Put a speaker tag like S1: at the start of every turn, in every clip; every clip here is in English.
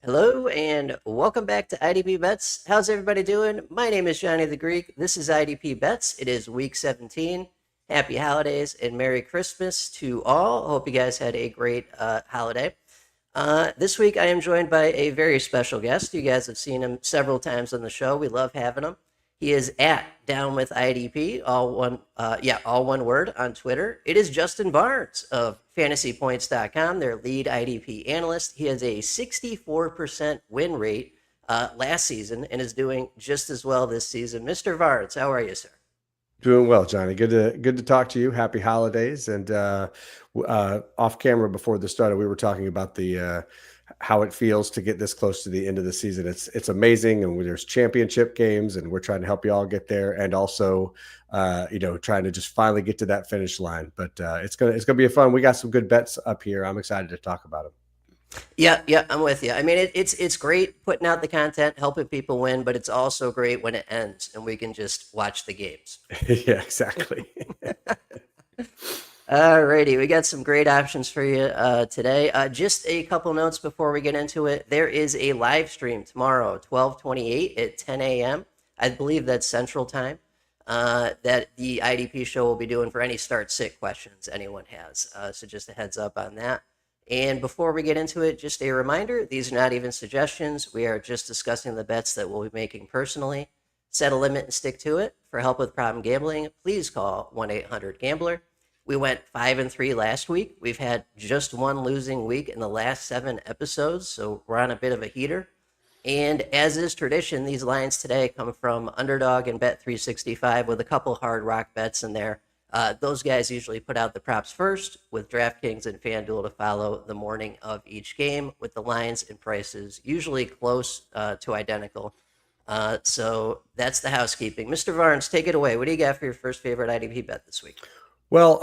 S1: Hello and welcome back to IDP Bets. How's everybody doing? My name is Johny the Greek. This is IDP Bets. It is week 17. Happy holidays and Merry Christmas to all. Hope you guys had a great holiday. This week I am joined by a very special guest. You guys have seen him several times on the show. We love having him. He is at Down with IDP, all one word on Twitter. It is Justin Varnes of fantasypoints.com, their lead IDP analyst. He has a 64% win rate last season and is doing just as well this season. Mr. Varnes, how are you, sir?
S2: Doing well, Johnny. Good to talk to you. Happy holidays. And off camera before this started, we were talking about the how it feels to get this close to the end of the season. It's amazing, and there's championship games, and we're trying to help you all get there, and also trying to just finally get to that finish line. But it's gonna be a fun. We got some good bets up here. I'm excited to talk about them.
S1: Yeah, I'm with you. I mean, it's great putting out the content, helping people win, but it's also great when it ends and we can just watch the games.
S2: Yeah, exactly.
S1: Alrighty, we got some great options for you today. Just a couple notes before we get into it. There is a live stream tomorrow, 12/28 at 10 a.m. I believe that's Central Time. That the IDP show will be doing for any start-sit questions anyone has. So just a heads up on that. And before we get into it, just a reminder, these are not even suggestions. We are just discussing the bets that we'll be making personally. Set a limit and stick to it. For help with problem gambling, please call 1-800-GAMBLER. We went 5-3 last week. We've had just one losing week in the last 7 episodes, so we're on a bit of a heater. And as is tradition, these lines today come from Underdog and Bet365 with a couple Hard Rock bets in there. Those guys usually put out the props first, with DraftKings and FanDuel to follow the morning of each game, with the lines and prices usually close to identical. So that's the housekeeping. Mr. Varnes, take it away. What do you got for your first favorite IDP bet this week?
S2: Well,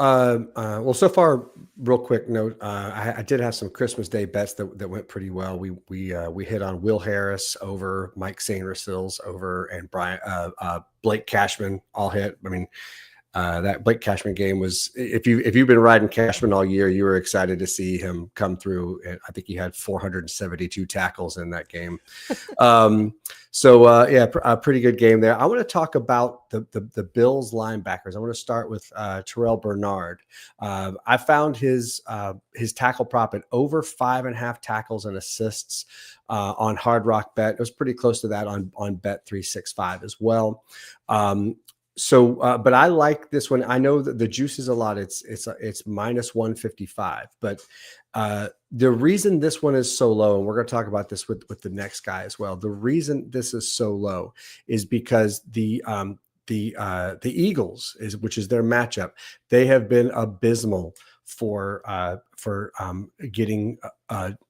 S2: so far, real quick note, I did have some Christmas Day bets that went pretty well. We hit on Will Harris over, Mike Sainrisils over, and Blake Cashman all hit. I mean, that Blake Cashman game was, if you've been riding Cashman all year, you were excited to see him come through. And I think he had 472 tackles in that game. A pretty good game there. I want to talk about the Bills linebackers. I want to start with Terrell Bernard. I found his tackle prop at over 5.5 tackles and assists on Hard Rock Bet. It was pretty close to that on Bet365 as well. But I like this one. I know that the juice is a lot. It's minus 155. But the reason this one is so low, and we're going to talk about this with the next guy as well. The reason this is so low is because the Eagles, which is their matchup, they have been abysmal for getting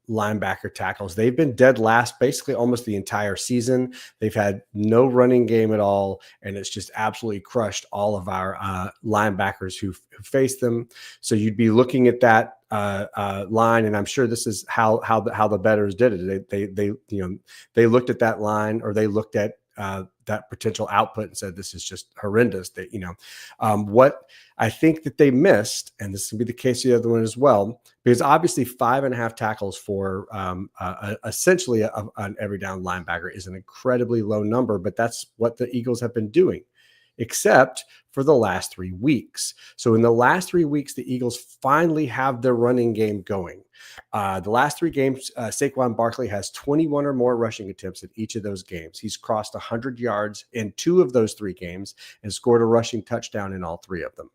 S2: linebacker tackles. They've been dead last basically almost the entire season. They've had no running game at all, and it's just absolutely crushed all of our linebackers who faced them. So you'd be looking at that line, and I'm sure this is how the bettors did it. They looked at that line, or they looked at that potential output and said, this is just horrendous. What I think that they missed, and this will be the case the other one as well, because obviously 5.5 tackles for essentially an every down linebacker is an incredibly low number, but that's what the Eagles have been doing, except for the last 3 weeks. So in the last 3 weeks, the Eagles finally have their running game going. The last 3 games, Saquon Barkley has 21 or more rushing attempts in each of those games. He's crossed 100 yards in 2 of those 3 games and scored a rushing touchdown in all 3 of them.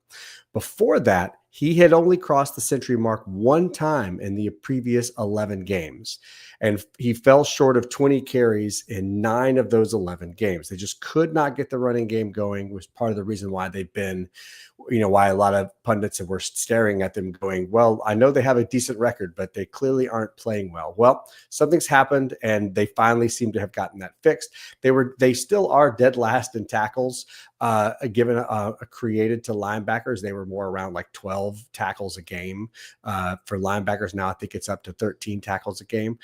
S2: Before that, he had only crossed the century mark 1 time in the previous 11 games, and he fell short of 20 carries in 9 of those 11 games. They just could not get the running game going, was part of the reason why they've been, why a lot of pundits were staring at them going, well, I know they have a decent record, but they clearly aren't playing well. Well, something's happened, and they finally seem to have gotten that fixed. They still are dead last in tackles, given created to linebackers. They were more around like 12 tackles a game for linebackers. Now I think it's up to 13 tackles a game.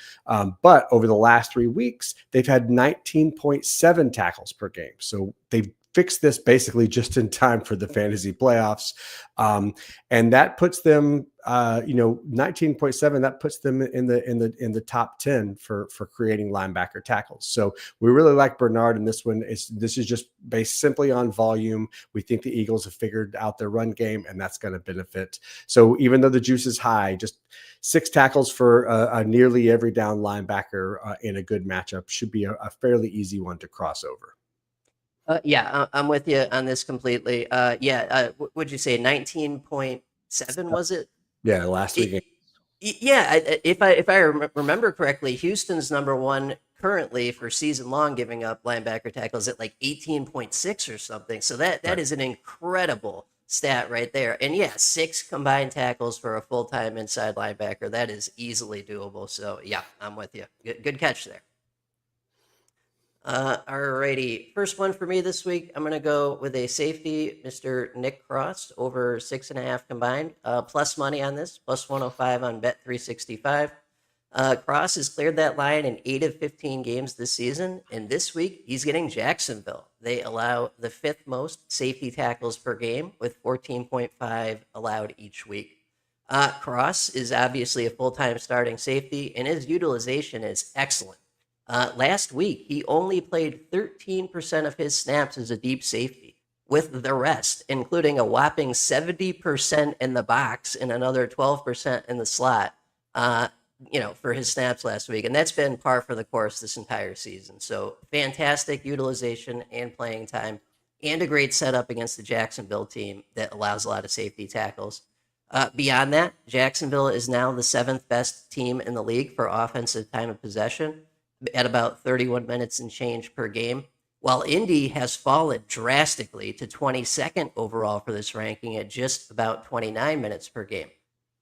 S2: But over the last 3 weeks, they've had 19.7 tackles per game. So they've fix this basically just in time for the fantasy playoffs. And that puts them, 19.7, that puts them in the top 10 for creating linebacker tackles. So we really like Bernard in this one. This is just based simply on volume. We think the Eagles have figured out their run game, and that's going to benefit. So even though the juice is high, just 6 tackles for a nearly every down linebacker in a good matchup should be a fairly easy one to cross over.
S1: Yeah, I'm with you on this completely. Would you say 19.7 was it?
S2: Yeah, last week.
S1: Yeah, if I remember correctly, Houston's number one currently for season long giving up linebacker tackles at like 18.6 or something. So that is an incredible stat right there. And yeah, 6 combined tackles for a full-time inside linebacker. That is easily doable. So yeah, I'm with you. Good catch there. Alrighty. First one for me this week, I'm going to go with a safety, Mr. Nick Cross, over 6.5 combined. Plus money on this, plus 105 on Bet365. Cross has cleared that line in 8 of 15 games this season, and this week he's getting Jacksonville. They allow the 5th most safety tackles per game, with 14.5 allowed each week. Cross is obviously a full-time starting safety, and his utilization is excellent. Last week, he only played 13% of his snaps as a deep safety, with the rest, including a whopping 70% in the box and another 12% in the slot, for his snaps last week. And that's been par for the course this entire season. So fantastic utilization and playing time, and a great setup against the Jacksonville team that allows a lot of safety tackles. Beyond that, Jacksonville is now the 7th best team in the league for offensive time of possession, at about 31 minutes and change per game, while Indy has fallen drastically to 22nd overall for this ranking at just about 29 minutes per game.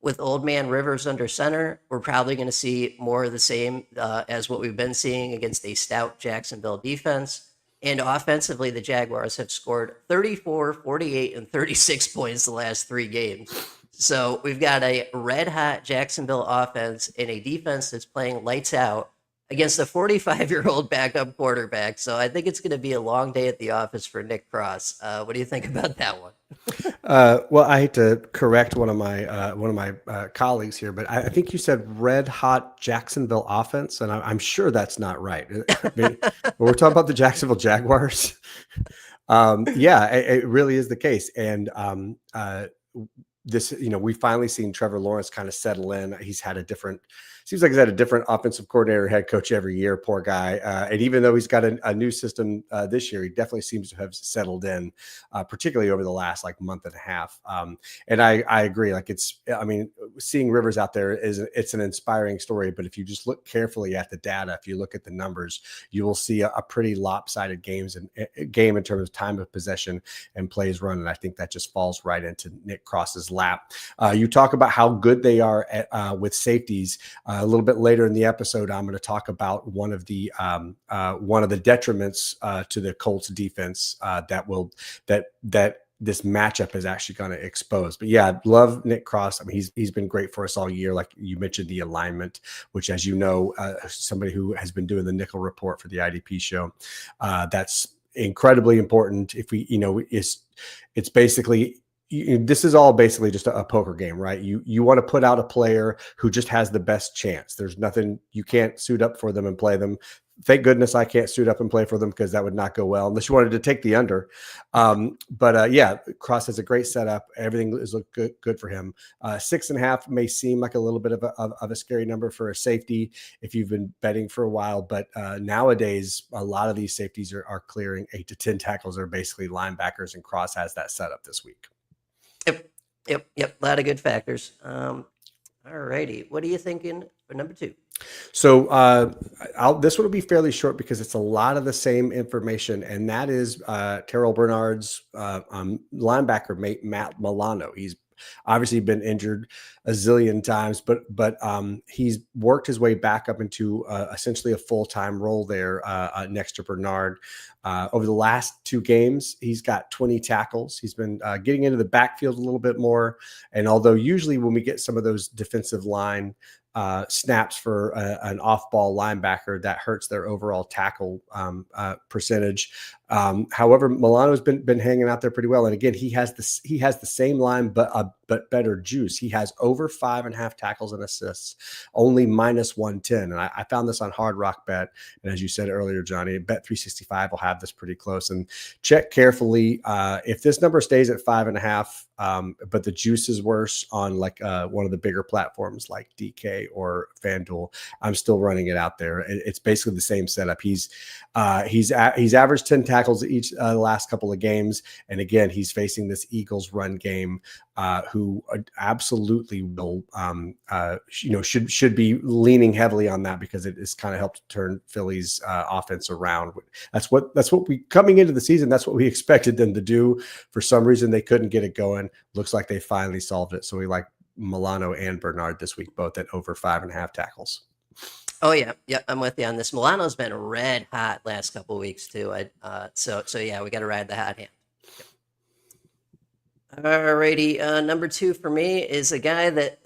S1: With Old Man Rivers under center, we're probably going to see more of the same as what we've been seeing against a stout Jacksonville defense. And offensively, the Jaguars have scored 34, 48, and 36 points the last 3 games. So we've got a red-hot Jacksonville offense and a defense that's playing lights out against a 45-year-old backup quarterback. So I think it's going to be a long day at the office for Nick Cross. What do you think about that one?
S2: Well, I hate to correct one of my colleagues here, but I think you said red hot Jacksonville offense, and I'm sure that's not right. I mean, we're talking about the Jacksonville Jaguars. It really is the case. And this, we finally seen Trevor Lawrence kind of settle in. Seems like he's had a different offensive coordinator, head coach every year, poor guy. And even though he's got a new system this year, he definitely seems to have settled in, particularly over the last month and a half. And I agree. Seeing Rivers out there it's an inspiring story, but if you just look carefully at the data, if you look at the numbers, you will see a pretty lopsided game in terms of time of possession and plays run. And I think that just falls right into Nick Cross's lap. You talk about how good they are with safeties. A little bit later in the episode, I'm going to talk about one of the detriments to the Colts defense that this matchup is actually going to expose. But yeah, love Nick Cross. I mean, he's been great for us all year. Like you mentioned, the alignment, which, as you know, somebody who has been doing the nickel report for the IDP show, that's incredibly important. If we, it's basically. This is all basically just a poker game, right? You want to put out a player who just has the best chance. There's nothing, you can't suit up for them and play them. Thank goodness I can't suit up and play for them, because that would not go well unless you wanted to take the under. Cross has a great setup. Everything is look good for him. 6.5 may seem like a little bit of a scary number for a safety if you've been betting for a while, but nowadays a lot of these safeties are clearing 8 to 10 tackles. Are basically linebackers, and Cross has that setup this week.
S1: Yep. A lot of good factors. All righty. What are you thinking for number 2?
S2: So this one will be fairly short because it's a lot of the same information, and that is Terrell Bernard's linebacker mate, Matt Milano. He's obviously been injured a zillion times, but he's worked his way back up into essentially a full-time role there next to Bernard. Over the last 2 games, he's got 20 tackles. He's been getting into the backfield a little bit more. And although usually when we get some of those defensive line snaps for an off-ball linebacker, that hurts their overall tackle percentage. However, Milano's been hanging out there pretty well, and again, he has the same line, but better juice. He has over 5.5 tackles and assists, only -110. And I found this on Hard Rock Bet, and as you said earlier, Johnny, Bet 365 will have this pretty close. And check carefully if this number stays at 5.5. But the juice is worse on like one of the bigger platforms like DK or FanDuel. I'm still running it out there. It's basically the same setup. He's averaged 10 tackles each the last couple of games, and again, he's facing this Eagles run game, who absolutely will, should be leaning heavily on that because it has kind of helped turn Philly's offense around. That's what we coming into the season. That's what we expected them to do. For some reason, they couldn't get it going. Looks like they finally solved it. So we like Milano and Bernard this week, both at over 5.5 tackles.
S1: Oh yeah, I'm with you on this. Milano's been red hot last couple of weeks too. So yeah, we got to ride the hot hand. Yep. Alrighty, number 2 for me is a guy that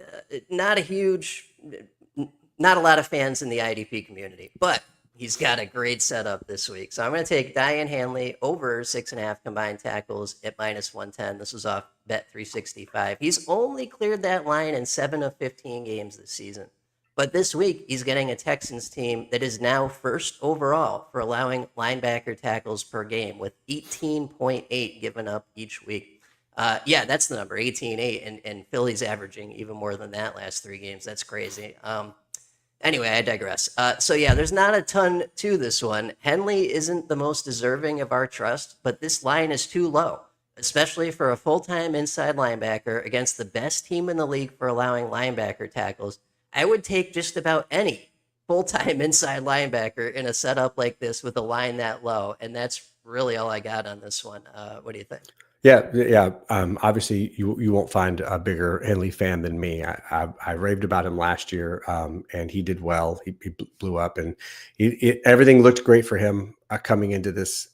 S1: not a lot of fans in the IDP community, but he's got a great setup this week. So I'm going to take Daiyan Henley over 6.5 combined tackles at -110. This was off Bet 365. He's only cleared that line in 7 of 15 games this season. But this week, he's getting a Texans team that is now first overall for allowing linebacker tackles per game with 18.8 given up each week. Yeah, that's the number, 18.8. And Philly's averaging even more than that last 3 games. That's crazy. Anyway, I digress. So yeah, there's not a ton to this one. Henley isn't the most deserving of our trust, but this line is too low, especially for a full-time inside linebacker against the best team in the league for allowing linebacker tackles. I would take just about any full-time inside linebacker in a setup like this with a line that low, and that's really all I got on this one. What do you think?
S2: Yeah. Obviously, you won't find a bigger Henley fan than me. I raved about him last year, and he did well. He blew up, and everything looked great for him coming into this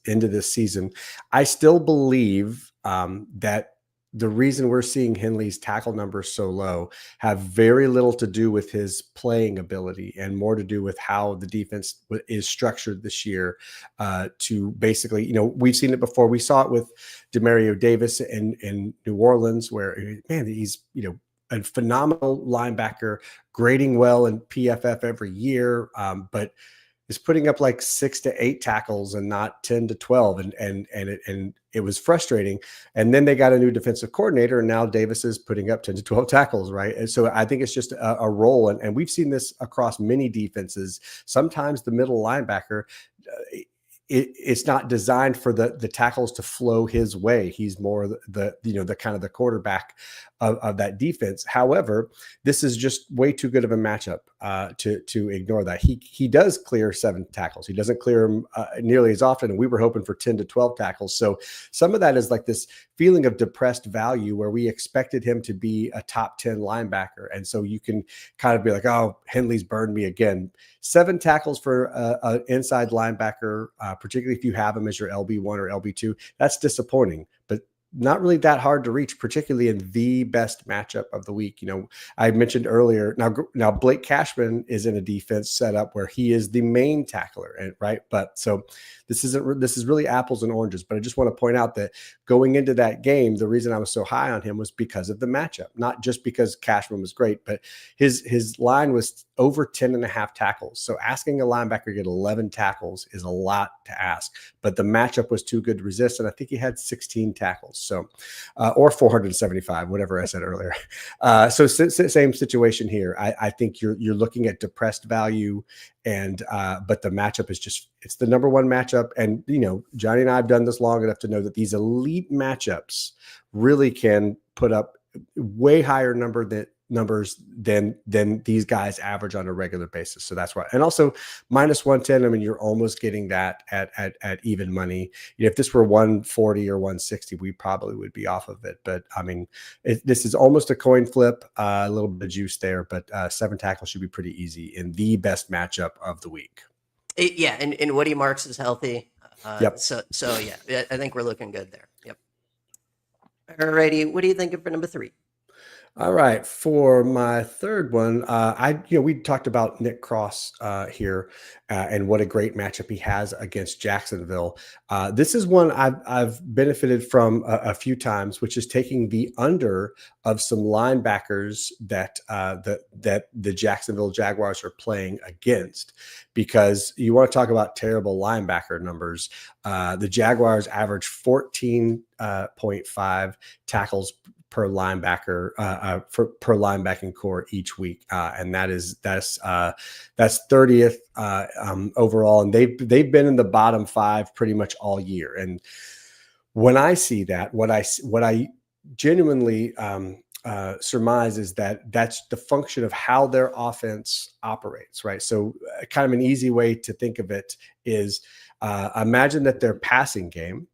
S2: season. I still believe that the reason we're seeing Henley's tackle numbers so low have very little to do with his playing ability and more to do with how the defense is structured this year. To basically, we've seen it before. We saw it with Demario Davis in New Orleans, where, man, he's, a phenomenal linebacker, grading well in PFF every year, but is putting up like 6 to 8 tackles and not 10 to 12. And it was frustrating. And then they got a new defensive coordinator, and now Davis is putting up 10 to 12 tackles. Right. And so I think it's just a role. And we've seen this across many defenses. Sometimes the middle linebacker, it's not designed for the tackles to flow his way. He's more the kind of the quarterback of that defense. However, this is just way too good of a matchup to ignore that. He does clear 7 tackles. He doesn't clear them nearly as often, and we were hoping for 10 to 12 tackles. So some of that is like this feeling of depressed value where we expected him to be a top 10 linebacker. And so you can kind of be like, oh, Henley's burned me again. 7 tackles for an inside linebacker, particularly if you have him as your LB1 or LB2, that's disappointing, but not really that hard to reach, particularly in the best matchup of the week. I mentioned earlier, now Blake Cashman is in a defense setup where he is the main tackler, right? But so this is really apples and oranges. But I just want to point out that going into that game, the reason I was so high on him was because of the matchup, not just because Cashman was great, but his line was over 10.5 tackles. So asking a linebacker to get 11 tackles is a lot to ask, but the matchup was too good to resist. And I think he had 16 tackles. So, or 475, whatever I said earlier. So same situation here. I think you're looking at depressed value, and but the matchup is it's the number one matchup. And Johnny and I have done this long enough to know that these elite matchups really can put up way higher numbers than these guys average on a regular basis. So that's why. And also -110, I mean, you're almost getting that at even money. If this were 140 or 160, we probably would be off of it. But I mean, this is almost a coin flip, a little bit of juice there, but 7 tackles should be pretty easy in the best matchup of the week.
S1: Yeah. And Woody Marks is healthy.
S2: Yep.
S1: So yeah, I think we're looking good there. Yep. Alrighty. What are you thinking for number 3?
S2: All right, for my third one, we talked about Nick Cross here, and what a great matchup he has against Jacksonville. This is one I've benefited from a few times, which is taking the under of some linebackers that the Jacksonville Jaguars are playing against, because you want to talk about terrible linebacker numbers. The Jaguars average 14.5 tackles per linebacker per linebacking core each week, and that's 30th overall, and they've been in the bottom five pretty much all year. And when I see that, what I genuinely surmise is that that's the function of how their offense operates, right? So, kind of an easy way to think of it is, imagine that their passing game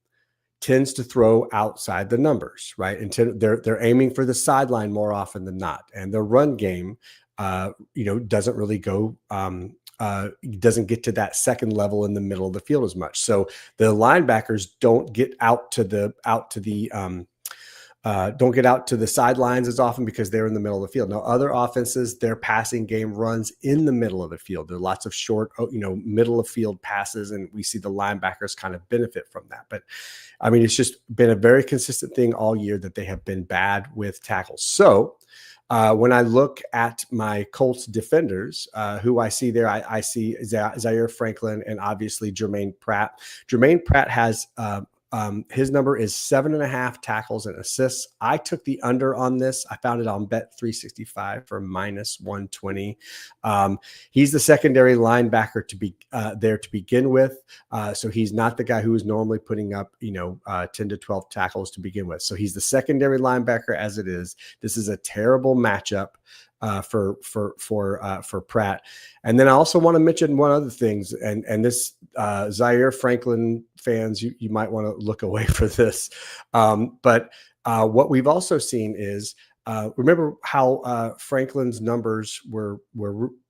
S2: tends to throw outside the numbers, right? And they're aiming for the sideline more often than not, and the run game, doesn't really go. Doesn't get to that second level in the middle of the field as much. So the linebackers don't get out to the sidelines as often because they're in the middle of the field. Now, other offenses, their passing game runs in the middle of the field. There are lots of short, middle of field passes, and we see the linebackers kind of benefit from that. But I mean, it's just been a very consistent thing all year that they have been bad with tackles. So when I look at my Colts defenders, who I see there, I see Zaire Franklin and obviously Germaine Pratt. Germaine Pratt has his number is 7.5 tackles and assists. I took the under on this. I found it on Bet365 for -120. He's the secondary linebacker to be there to begin with. So he's not the guy who is normally putting up, 10 to 12 tackles to begin with. So he's the secondary linebacker as it is. This is a terrible matchup for Pratt. And then I also want to mention one other things, and this Zaire Franklin fans, you might want to look away for this. But what we've also seen is, remember how Franklin's numbers were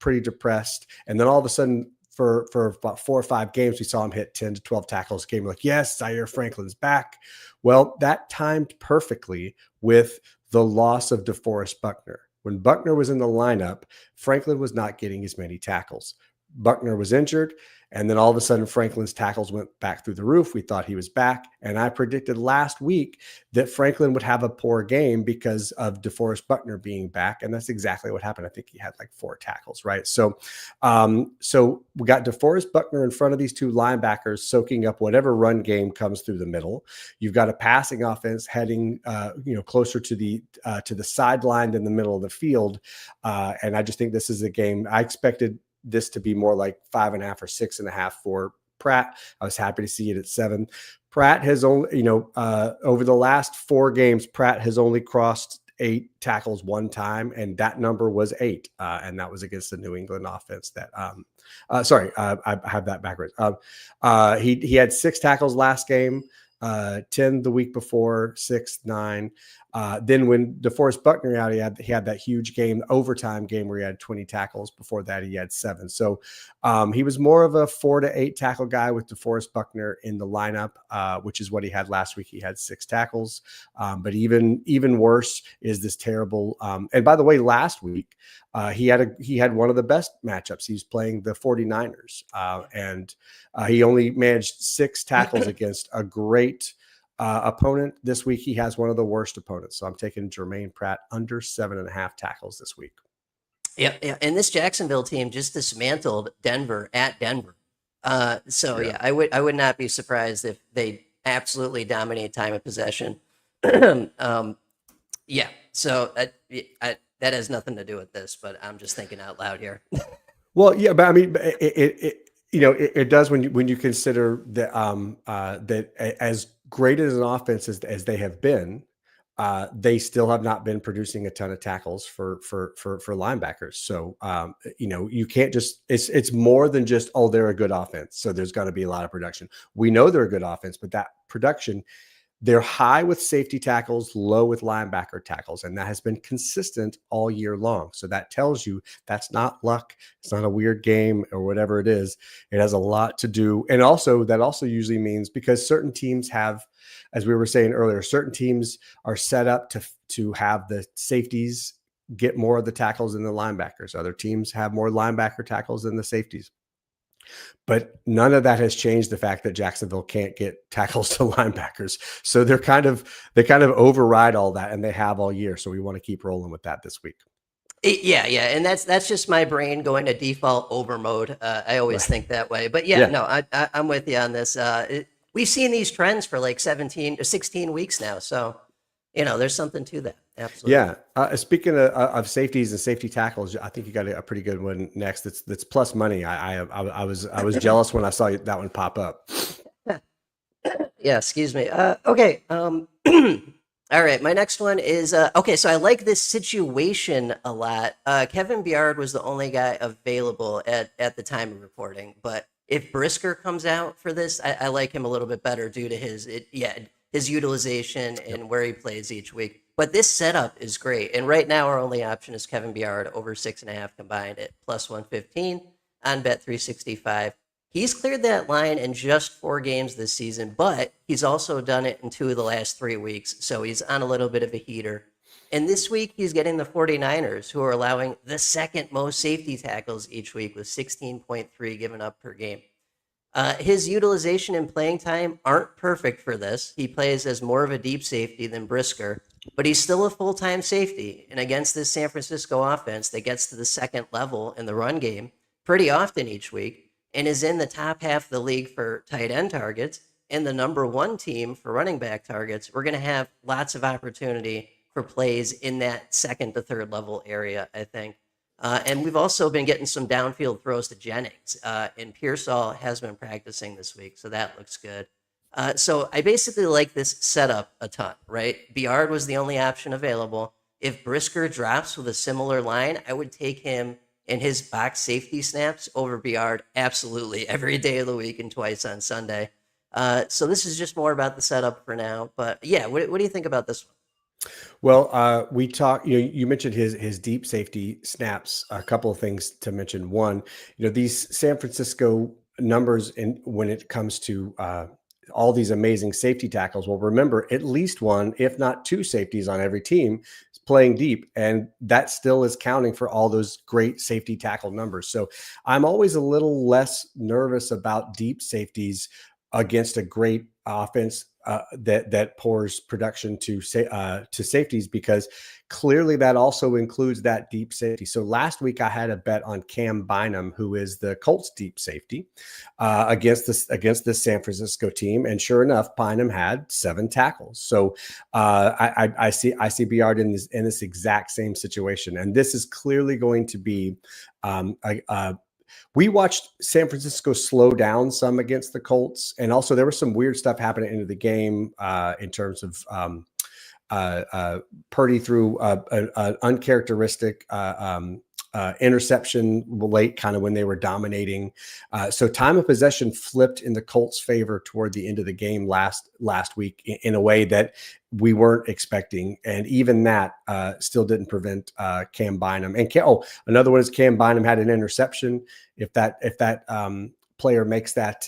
S2: pretty depressed, and then all of a sudden, for about 4 or 5 games, we saw him hit 10 to 12 tackles a game. Like, yes, Zaire Franklin's back. Well, that timed perfectly with the loss of DeForest Buckner. When Buckner was in the lineup, Franklin was not getting as many tackles. Buckner was injured, and then all of a sudden Franklin's tackles went back through the roof. We thought he was back, and I predicted last week that Franklin would have a poor game because of DeForest Buckner being back, and that's exactly what happened. I think he had like 4 tackles, right? So we got DeForest Buckner in front of these 2 linebackers, soaking up whatever run game comes through the middle. You've got a passing offense heading, closer to the sideline in the middle of the field, and I just think this is a game I expected this to be more like 5.5 or 6.5 for Pratt. I was happy to see it at 7. Pratt has only, over the last 4 games, Pratt has only crossed 8 tackles one time, and that number was 8, and that was against the New England offense. That I have that backwards. He had 6 tackles last game, 10 the week before, 6, 9. Then when DeForest Buckner out, he had that huge game, overtime game where he had 20 tackles. Before that, he had 7. So he was more of a 4 to 8 tackle guy with DeForest Buckner in the lineup, which is what he had last week. He had 6 tackles. But even worse is this terrible. And by the way, last week he had one of the best matchups. He was playing the 49ers, and he only managed 6 tackles against a great opponent. This week he has one of the worst opponents. So I'm taking Germaine Pratt under 7.5 tackles this week.
S1: Yeah, and this Jacksonville team just dismantled Denver at Denver. I would not be surprised if they absolutely dominate time of possession. So that has nothing to do with this, but I'm just thinking out loud here.
S2: Well, yeah, but I mean, it does when you consider that that as great as an offense as they have been, they still have not been producing a ton of tackles for linebackers. So you can't just it's more than just, oh, they're a good offense, so there's got to be a lot of production. We know they're a good offense, but that production They're high with safety tackles, low with linebacker tackles, and that has been consistent all year long. So that tells you that's not luck. It's not a weird game or whatever it is. It has a lot to do. And also, that also usually means, because certain teams have, as we were saying earlier, certain teams are set up to have the safeties get more of the tackles than the linebackers. Other teams have more linebacker tackles than the safeties. But none of that has changed the fact that Jacksonville can't get tackles to linebackers. So they kind of override all that, and they have all year. So we want to keep rolling with that this week.
S1: Yeah, and that's just my brain going to default over mode. I always think that way. But no, I'm with you on this. We've seen these trends for like 17 or 16 weeks now. So, there's something to that. Absolutely.
S2: Yeah. Speaking of safeties and safety tackles, I think you got a pretty good one next. That's plus money. I was jealous when I saw that one pop up.
S1: Yeah. Excuse me. Okay. All right. My next one is okay. So I like this situation a lot. Kevin Byard was the only guy available at the time of reporting, but if Brisker comes out for this, I like him a little bit better due to his utilization and where he plays each week. But this setup is great. And right now, our only option is Kevin Byard over 6.5 combined at plus 115 on Bet365. He's cleared that line in just 4 games this season, but he's also done it in 2 of the last 3 weeks. So he's on a little bit of a heater. And this week, he's getting the 49ers, who are allowing the second most safety tackles each week with 16.3 given up per game. His utilization and playing time aren't perfect for this. He plays as more of a deep safety than Brisker, but he's still a full-time safety. And against this San Francisco offense that gets to the second level in the run game pretty often each week and is in the top half of the league for tight end targets and the number 1 team for running back targets, we're going to have lots of opportunity for plays in that second to third level area, I think. And we've also been getting some downfield throws to Jennings, and Pearsall has been practicing this week, so that looks good. So I basically like this setup a ton, right? Byard was the only option available. If Brisker drops with a similar line, I would take him in his box safety snaps over Byard absolutely every day of the week and twice on Sunday. So this is just more about the setup for now. But yeah, what do you think about this one?
S2: Well, we talked. You mentioned his deep safety snaps. A couple of things to mention. One, these San Francisco numbers, and when it comes to all these amazing safety tackles. Well, remember, at least 1, if not 2, safeties on every team is playing deep, and that still is counting for all those great safety tackle numbers. So I'm always a little less nervous about deep safeties against a great offense that pours production to safeties, because clearly that also includes that deep safety. So last week I had a bet on Cam Bynum, who is the Colts deep safety, against this San Francisco team, and sure enough, Bynum had 7 tackles. So I see Byard in this exact same situation, and this is clearly going to be we watched San Francisco slow down some against the Colts, and also there was some weird stuff happening into the game in terms of Purdy threw an uncharacteristic interception late, kind of when they were dominating. So time of possession flipped in the Colts' favor toward the end of the game last week in a way that we weren't expecting. And even that still didn't prevent Cam Bynum. And another one is Cam Bynum had an interception. If that player makes that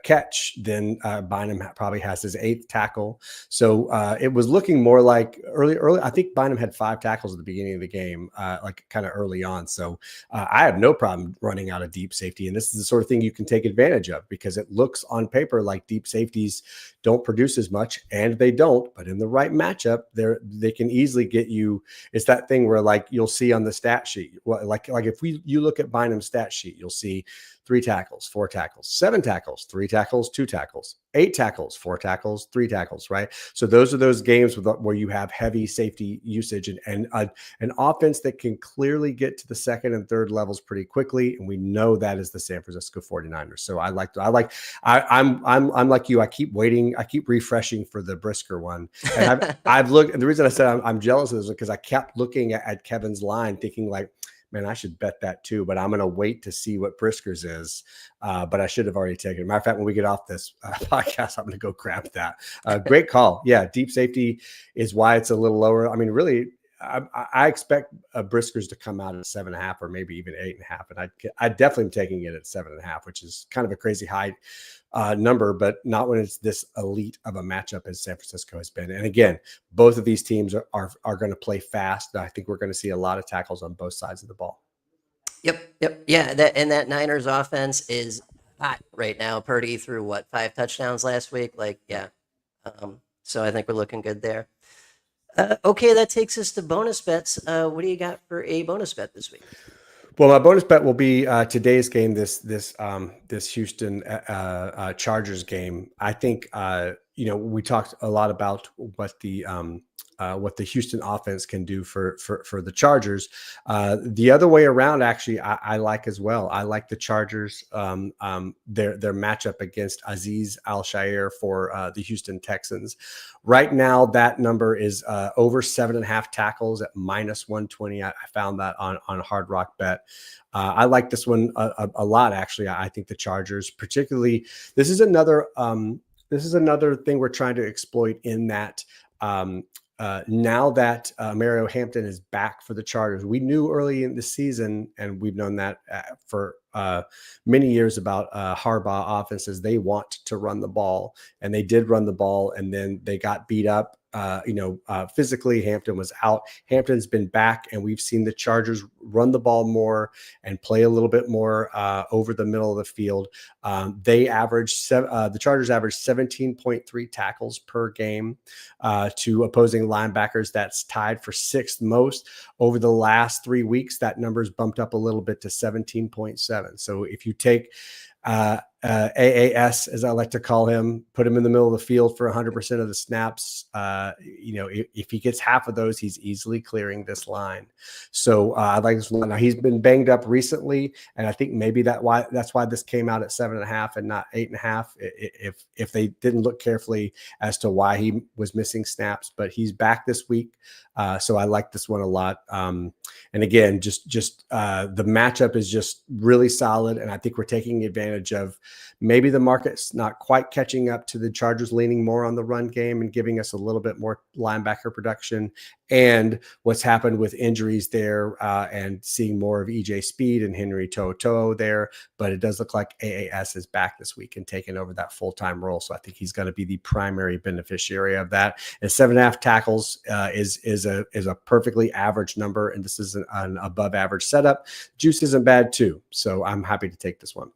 S2: catch, then Bynum probably has his 8th tackle. So it was looking more like early. I think Bynum had 5 tackles at the beginning of the game, like kind of early on. So I have no problem running out of deep safety. And this is the sort of thing you can take advantage of, because it looks on paper like deep safeties don't produce as much, and they don't. But in the right matchup, they can easily get you. It's that thing where, like, you'll see on the stat sheet, like if you look at Bynum's stat sheet, you'll see 3 tackles, 4 tackles, 7 tackles, 3 tackles, 2 tackles, 8 tackles, 4 tackles, 3 tackles, right? So those are those games where you have heavy safety usage and an offense that can clearly get to the second and third levels pretty quickly. And we know that is the San Francisco 49ers. So I'm like you. I keep waiting. I keep refreshing for the Brisker one. And I've looked, and the reason I said I'm jealous of this is because I kept looking at Kevin's line thinking, like, man, I should bet that too, but I'm going to wait to see what Brisker's is. But I should have already taken it. Matter of fact, when we get off this podcast, I'm going to go grab that. Great call. Yeah, deep safety is why it's a little lower. I mean, really, I expect Brisker's to come out at 7.5 or maybe even 8.5, and I definitely am taking it at 7.5, which is kind of a crazy high number, but not when it's this elite of a matchup as San Francisco has been. And again, both of these teams are going to play fast. I think we're going to see a lot of tackles on both sides of the ball.
S1: Yep. Yeah, that Niners offense is hot right now. Purdy threw 5 touchdowns last week. Like, yeah. So I think we're looking good there. Okay, that takes us to bonus bets. What do you got for a bonus bet this week?
S2: Well, my bonus bet will be today's game. This Houston Chargers game. I think we talked a lot about what the Houston offense can do for the Chargers. The other way around, actually, I like as well. I like the Chargers, their matchup against Azeez Al-Shaair for the Houston Texans. Right now, that number is over 7.5 tackles at -120. I found that on Hard Rock Bet. I like this one a lot, actually. I think the Chargers, particularly, this is another thing we're trying to exploit in that. Now that Mario Hampton is back for the Chargers, we knew early in the season, and we've known that for many years about Harbaugh offenses. They want to run the ball, and they did run the ball, and then they got beat up. Physically, Hampton was out. Hampton's been back, and we've seen the Chargers run the ball more and play a little bit more over the middle of the field. The Chargers average 17.3 tackles per game to opposing linebackers. That's tied for 6th most. Over the last 3 weeks, that number's bumped up a little bit to 17.7. So if you take AAS, as I like to call him, put him in the middle of the field for 100% of the snaps. If he gets half of those, he's easily clearing this line. So I like this one. Now, he's been banged up recently, and I think maybe that's why this came out at 7.5 and not 8.5. If they didn't look carefully as to why he was missing snaps, but he's back this week. So I like this one a lot. And again, just the matchup is just really solid, and I think we're taking advantage of maybe the market's not quite catching up to the Chargers, leaning more on the run game and giving us a little bit more linebacker production, and what's happened with injuries there, and seeing more of EJ Speed and Henry To'oTo'o there. But it does look like AAS is back this week and taking over that full-time role. So I think he's going to be the primary beneficiary of that. And 7.5 tackles is a perfectly average number, and this is an above average setup. Juice isn't bad too, so I'm happy to take this one.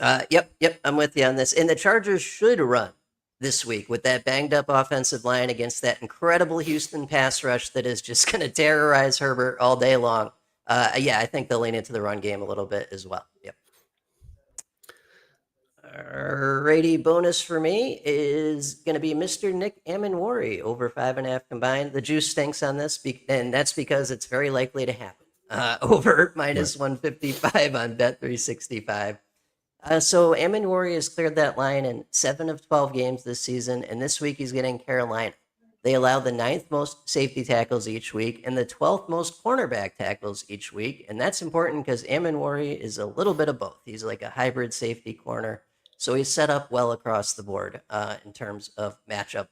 S1: Yep, I'm with you on this. And the Chargers should run this week with that banged up offensive line against that incredible Houston pass rush that is just going to terrorize Herbert all day long. I think they'll lean into the run game a little bit as well. Yep. Alrighty, bonus for me is going to be Mr. Nick Emmanwori over 5.5 combined. The juice stinks on this, and that's because it's very likely to happen. Over -155 on Bet365. So Emmanwori has cleared that line in 7 of 12 games this season, and this week he's getting Carolina. They allow the 9th most safety tackles each week and the 12th most cornerback tackles each week, and that's important because Emmanwori is a little bit of both. He's like a hybrid safety corner, so he's set up well across the board in terms of matchup.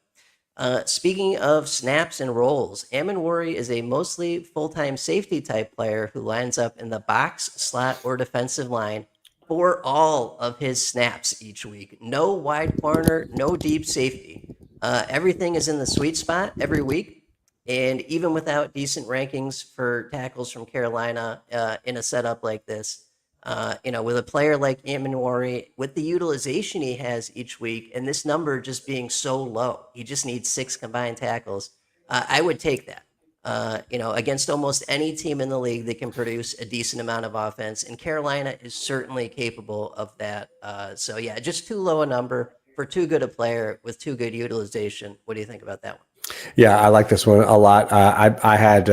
S1: Speaking of snaps and roles, Emmanwori is a mostly full-time safety type player who lines up in the box, slot, or defensive line for all of his snaps each week. No wide corner, no deep safety. Everything is in the sweet spot every week. And even without decent rankings for tackles from Carolina in a setup like this, with a player like Emmanwori, with the utilization he has each week, and this number just being so low, he just needs 6 combined tackles. I would take that. Against almost any team in the league that can produce a decent amount of offense, and Carolina is certainly capable of that. Just too low a number for too good a player with too good utilization. What do you think about that one?
S2: Yeah, I like this one a lot. I had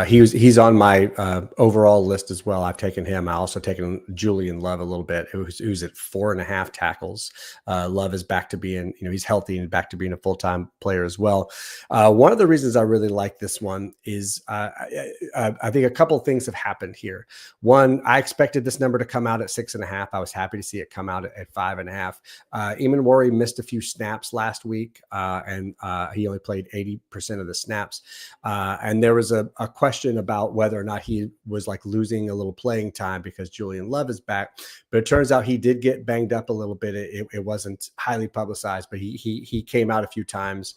S2: he's on my overall list as well. I've taken him. I also taken Julian Love a little bit, who's at 4.5 tackles. Love is back to being, he's healthy and back to being a full-time player as well. One of the reasons I really like this one is I think a couple of things have happened here. One, I expected this number to come out at 6.5. I was happy to see it come out at 5.5. Emmanwori missed a few snaps last week, and he only played 80% of the snaps. And there was a question about whether or not he was like losing a little playing time because Julian Love is back. But it turns out he did get banged up a little bit. It wasn't highly publicized, but he came out a few times.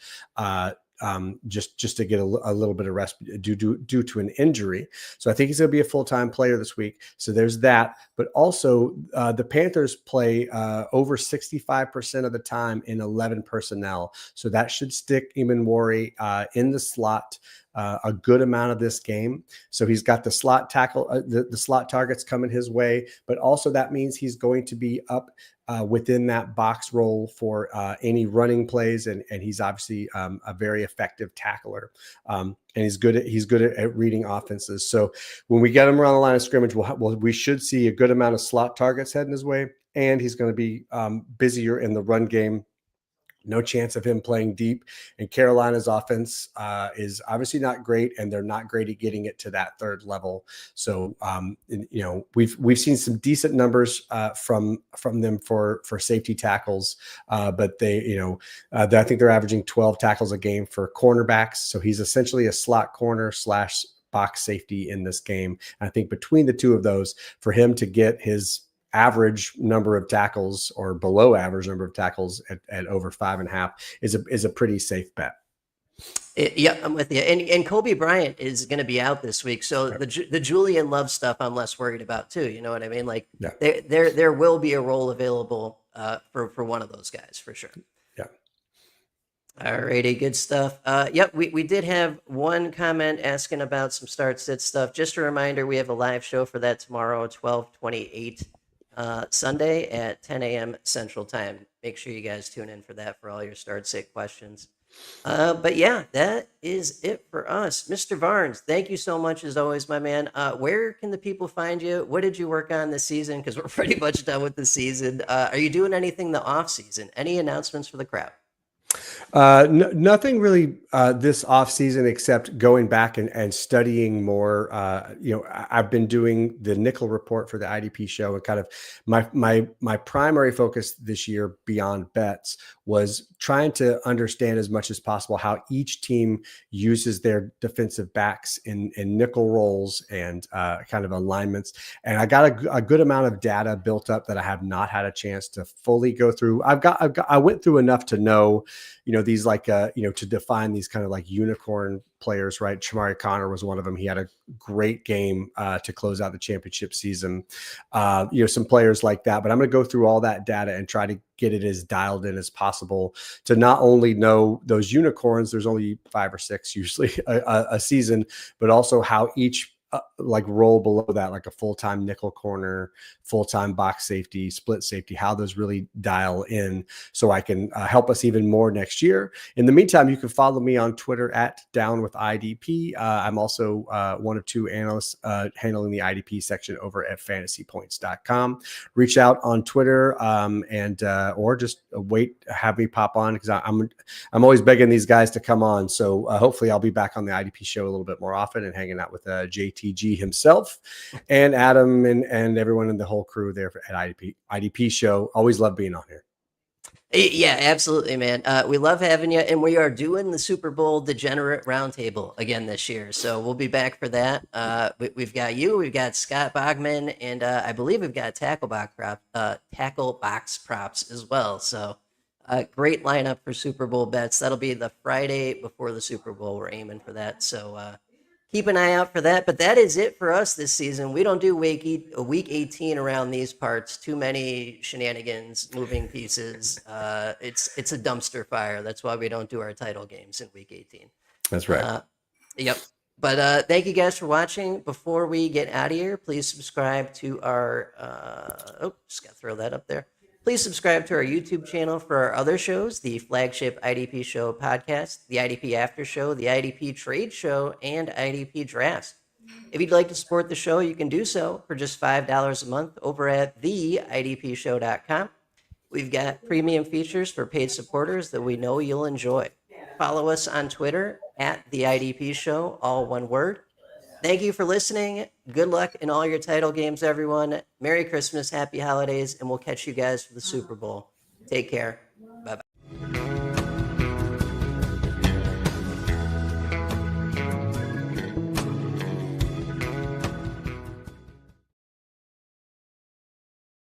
S2: Just to get a little bit of rest due to an injury. So I think he's going to be a full-time player this week. So there's that. But also the Panthers play over 65% of the time in 11 personnel. So that should stick Emmanwori in the slot a good amount of this game. So he's got the slot tackle, the slot targets coming his way, but also that means he's going to be up within that box role for any running plays, and he's obviously a very effective tackler, and he's good at reading offenses. So when we get him around the line of scrimmage, we should see a good amount of slot targets heading his way, and he's going to be busier in the run game. No chance of him playing deep. And Carolina's offense is obviously not great, and they're not great at getting it to that third level. So, we've seen some decent numbers from them for safety tackles, but I think they're averaging 12 tackles a game for cornerbacks. So he's essentially a slot corner / box safety in this game. And I think between the two of those, for him to get his average number of tackles or below average number of tackles at over 5.5 is a pretty safe bet.
S1: Yeah, I'm with you. And Kobe Bryant is going to be out this week, so right. the Julian Love stuff I'm less worried about too. You know what I mean? Like there will be a role available for one of those guys for sure.
S2: Yeah.
S1: Alrighty, good stuff. Yep, we did have one comment asking about some start sit stuff. Just a reminder, we have a live show for that tomorrow, 12/28. Sunday at 10 a.m. Central Time. Make sure you guys tune in for that for all your start sit questions. But yeah, that is it for us. Mr. Varnes, thank you so much as always, my man. Where can the people find you? What did you work on this season? Because we're pretty much done with the season. Are you doing anything the off season? Any announcements for the crowd?
S2: Nothing really this off season except going back and studying more. I've been doing the nickel report for the IDP show, and kind of my primary focus this year beyond bets was trying to understand as much as possible how each team uses their defensive backs in nickel roles and kind of alignments. And I got a good amount of data built up that I have not had a chance to fully go through. I went through enough to know, these to define these kind of like unicorn players, right? Shamari Connor was one of them. He had a great game to close out the championship season. Some players like that, but I'm going to go through all that data and try to get it as dialed in as possible to not only know those unicorns, there's only 5 or 6 usually a season, but also how each role below that, like a full-time nickel corner, full-time box safety, split safety, how those really dial in so I can help us even more next year. In the meantime, you can follow me on Twitter at Down with IDP. I'm also one of 2 analysts handling the IDP section over at fantasypoints.com. Reach out on Twitter or just have me pop on, because I'm always begging these guys to come on. So hopefully I'll be back on the IDP show a little bit more often and hanging out with JTG himself and Adam and everyone in the whole crew there at IDP show. Always love being on here.
S1: Yeah, absolutely, man. We love having you, and we are doing the Super Bowl Degenerate Roundtable again this year, so we'll be back for that. We've got you, we've got Scott Bogman, and I believe we've got tackle box props as well. So great lineup for Super Bowl bets. That'll be the Friday before the Super Bowl. We're aiming for that, so keep an eye out for that. But that is it for us this season. We don't do week 18 around these parts. Too many shenanigans, moving pieces. It's a dumpster fire. That's why we don't do our title games in week 18.
S2: That's right.
S1: Yep. But thank you guys for watching. Before we get out of here, please subscribe to our just got to throw that up there. Please subscribe to our YouTube channel for our other shows, the flagship IDP Show podcast, the IDP After Show, the IDP Trade Show, and IDP Drafts. If you'd like to support the show, you can do so for just $5 a month over at theidpshow.com. We've got premium features for paid supporters that we know you'll enjoy. Follow us on Twitter at the IDP Show, all one word. Thank you for listening. Good luck in all your title games, everyone. Merry Christmas, happy holidays, and we'll catch you guys for the Super Bowl. Take care. Bye-bye.